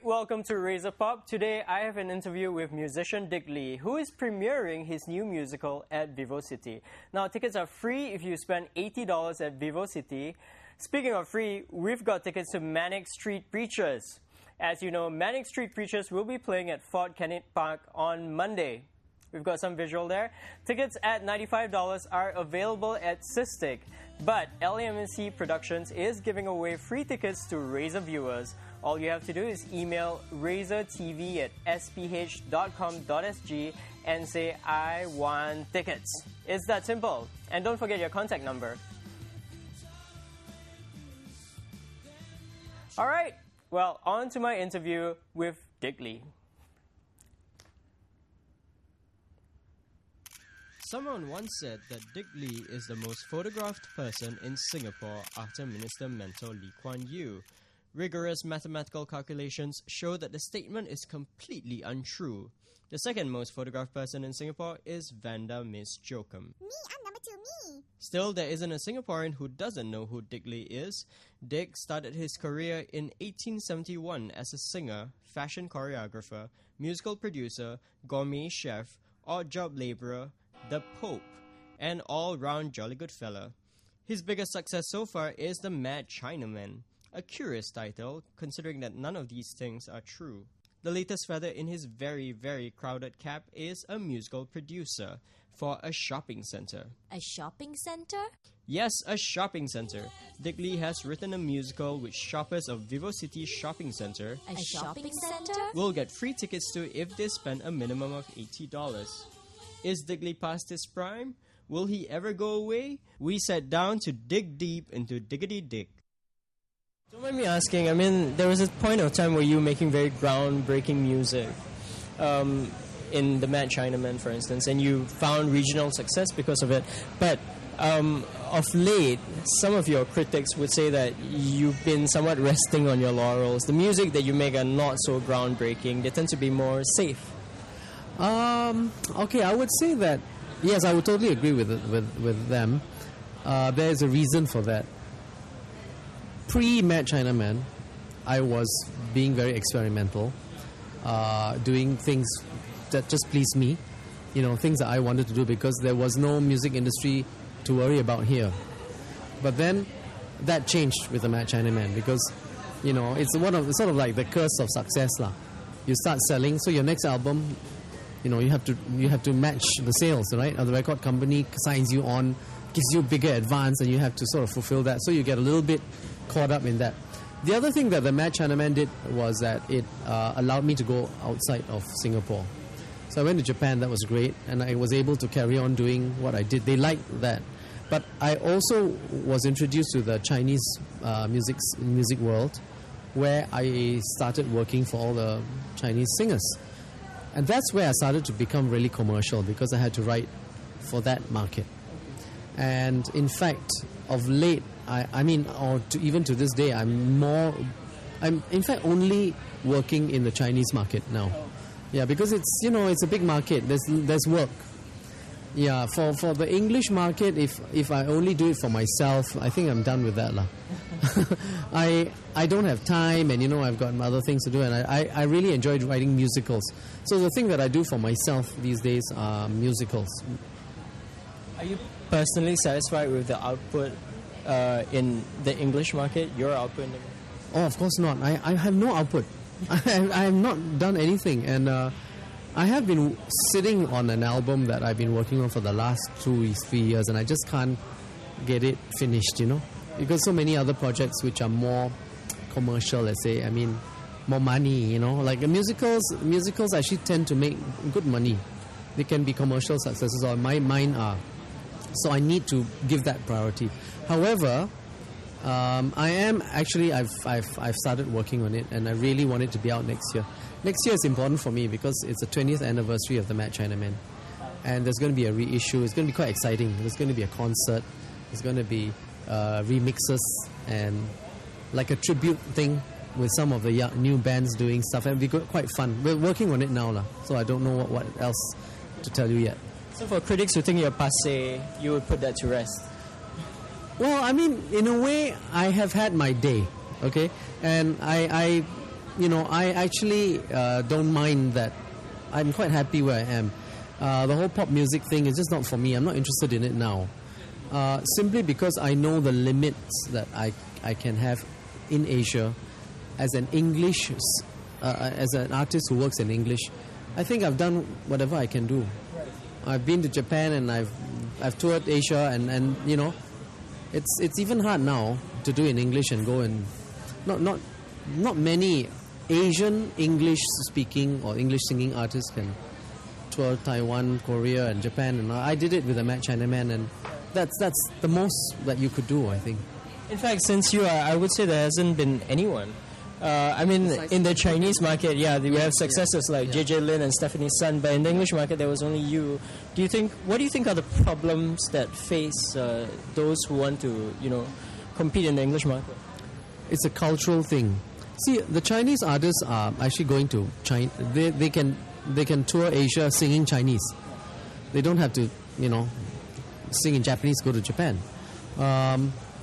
welcome to RazorPop. Today I have an interview with musician Dick Lee, who is premiering his new musical at Vivocity. Now, tickets are free if you spend $80 at Vivocity. Speaking of free, we've got tickets to Manic Street Preachers. As you know, Manic Street Preachers will be playing at Fort Kennett Park on Monday. We've got some visual there. Tickets at $95 are available at Cystic, but LAMC Productions is giving away free tickets to Razor viewers. All you have to do is email razortv@sph.com.sg and say, I want tickets. It's that simple. And don't forget your contact number. All right, well, on to my interview with Dick Lee. Someone once said that Dick Lee is the most photographed person in Singapore after Minister Mentor Lee Kuan Yew. Rigorous mathematical calculations show that the statement is completely untrue. The second most photographed person in Singapore is Vanda Miss Jokum. Me, I'm number 2, me. Still, there isn't a Singaporean who doesn't know who Dick Lee is. Dick started his career in 1871 as a singer, fashion choreographer, musical producer, gourmet chef, odd job labourer, the Pope, and all-round jolly good fella. His biggest success so far is The Mad Chinaman, a curious title considering that none of these things are true. The latest feather in his very, very crowded cap is a musical producer for a shopping centre. A shopping centre? Yes, a shopping centre. Dick Lee has written a musical which shoppers of Vivocity Shopping Centre A shopping centre? will get free tickets to if they spend a minimum of $80. Is Dick Lee past his prime? Will he ever go away? We sat down to dig deep into Diggity-Dick. Don't mind me asking, I mean, there was a point of time where you were making very groundbreaking music, in The Mad Chinaman, for instance, and you found regional success because of it. But of late, some of your critics would say that you've been somewhat resting on your laurels. The music that you make are not so groundbreaking. They tend to be more safe. Okay, I would say that, yes, I would totally agree with them. There's a reason for that. Pre-Mad Chinaman, I was being very experimental, doing things that just pleased me, things that I wanted to do because there was no music industry to worry about here. But then that changed with the Mad Chinaman because, it's sort of like the curse of success lah. You start selling, so your next album, you have to match the sales, right? Or the record company signs you on, gives you bigger advance, and you have to sort of fulfill that. So you get a little bit caught up in that. The other thing that the Mad Chinaman did was that it allowed me to go outside of Singapore. So I went to Japan, that was great, and I was able to carry on doing what I did. They liked that. But I also was introduced to the Chinese music world, where I started working for all the Chinese singers. And that's where I started to become really commercial because I had to write for that market. And in fact, of late, even to this day, I'm in fact only working in the Chinese market now. Yeah, because it's a big market. There's work. Yeah, for the English market, if I only do it for myself, I think I'm done with that lah. I don't have time, and I've got other things to do, and I really enjoyed writing musicals. So the thing that I do for myself these days are musicals. Are you personally satisfied with the output in the English market? Your output in the... Oh, of course not. I have no output. I have not done anything, and I have been sitting on an album that I've been working on for the last 2-3 years, and I just can't get it finished, because so many other projects which are more commercial, let's say, more money, like musicals actually tend to make good money. They can be commercial successes, or mine are. So I need to give that priority. However, I've started working on it, and I really want it to be out next year. Next year is important for me because it's the 20th anniversary of the Mad Chinaman, and there's going to be a reissue. It's going to be quite exciting. There's going to be a concert. There's going to be remixes and like a tribute thing with some of the new bands doing stuff, and it'll be quite fun. We're working on it now lah, so I don't know what else to tell you yet. So for critics who think you're passe, you would put that to rest? Well, in a way, I have had my day, okay? And I I actually don't mind that. I'm quite happy where I am. The whole pop music thing is just not for me. I'm not interested in it now. Simply because I know the limits that I can have in Asia as an English, as an artist who works in English. I think I've done whatever I can do. I've been to Japan and I've toured Asia and it's even hard now to do in English and go and not many Asian English speaking or English singing artists can tour Taiwan, Korea and Japan, and I did it with a Mad Chinaman, and that's the most that you could do, I think. In fact, since you are, I would say there hasn't been anyone. In the Chinese market, we have successes like JJ Lin and Stephanie Sun, but in the English market, there was only you. What do you think are the problems that face those who want to, compete in the English market? It's a cultural thing. See, the Chinese artists are actually going to China. They can tour Asia singing Chinese. They don't have to, sing in Japanese, go to Japan.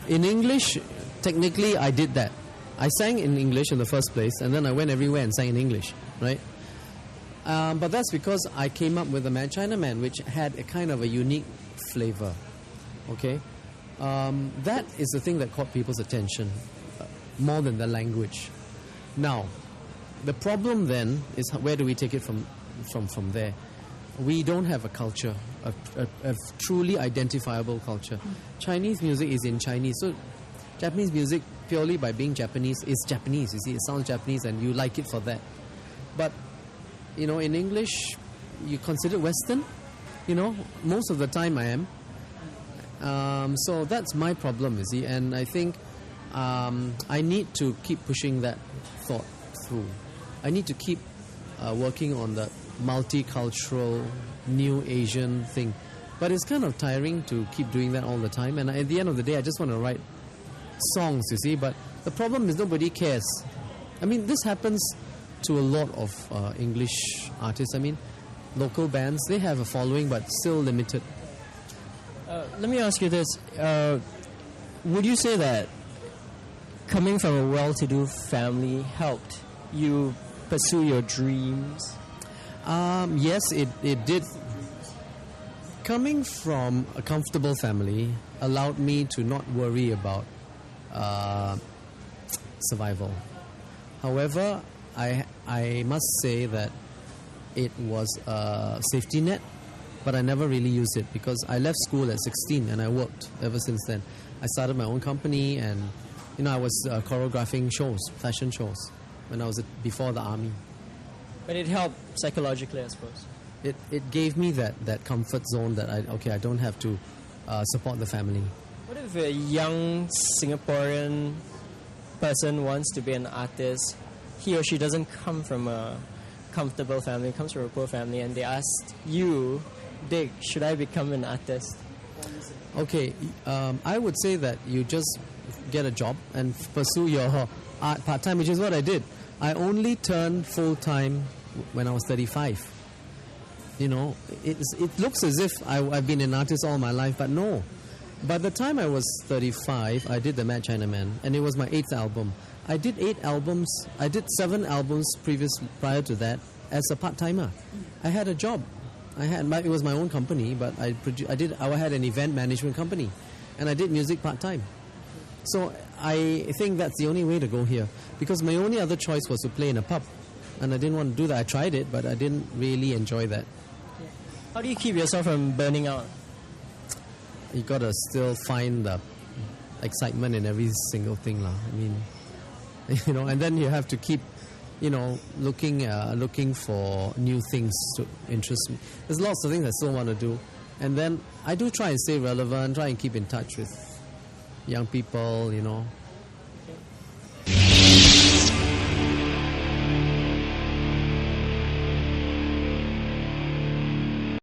In English, technically, I did that. I sang in English in the first place, and then I went everywhere and sang in English, right? But that's because I came up with a Mad Chinaman, which had a kind of a unique flavor, okay? That is the thing that caught people's attention, more than the language. Now, the problem then is where do we take it from there? We don't have a culture, a truly identifiable culture. Chinese music is in Chinese, so Japanese music, purely by being Japanese, is Japanese. You see, it sounds Japanese and you like it for that. But, in English, you consider Western. Most of the time I am. So that's my problem, you see. And I think I need to keep pushing that thought through. I need to keep working on the multicultural, new Asian thing. But it's kind of tiring to keep doing that all the time. And at the end of the day, I just want to write songs, you see. But the problem is nobody cares. This happens to a lot of English artists. Local bands, they have a following, but still limited. Let me ask you this. Would you say that coming from a well-to-do family helped you pursue your dreams? Yes, it did. Coming from a comfortable family allowed me to not worry about survival. However, I must say that it was a safety net, but I never really used it because I left school at 16 and I worked ever since then. I started my own company and I was choreographing shows, fashion shows, when I was before the army. But it helped psychologically, I suppose. It gave me that comfort zone that I don't have to support the family. What if a young Singaporean person wants to be an artist? He or she doesn't come from a comfortable family, comes from a poor family, and they asked you, Dick, should I become an artist? Okay, I would say that you just get a job and pursue your art part-time, which is what I did. I only turned full-time when I was 35. It looks as if I've been an artist all my life, but no. By the time I was 35, I did the Mad Chinaman, and it was my 8th album. I did 8 albums. I did 7 albums prior to that as a part-timer. I had a job. It was my own company, but I had an event management company, and I did music part-time. So I think that's the only way to go here, because my only other choice was to play in a pub, and I didn't want to do that. I tried it, but I didn't really enjoy that. How do you keep yourself from burning out? You gotta still find the excitement in every single thing, lah. And then you have to keep, looking for new things to interest me. There's lots of things I still want to do, and then I do try and stay relevant, try and keep in touch with young people,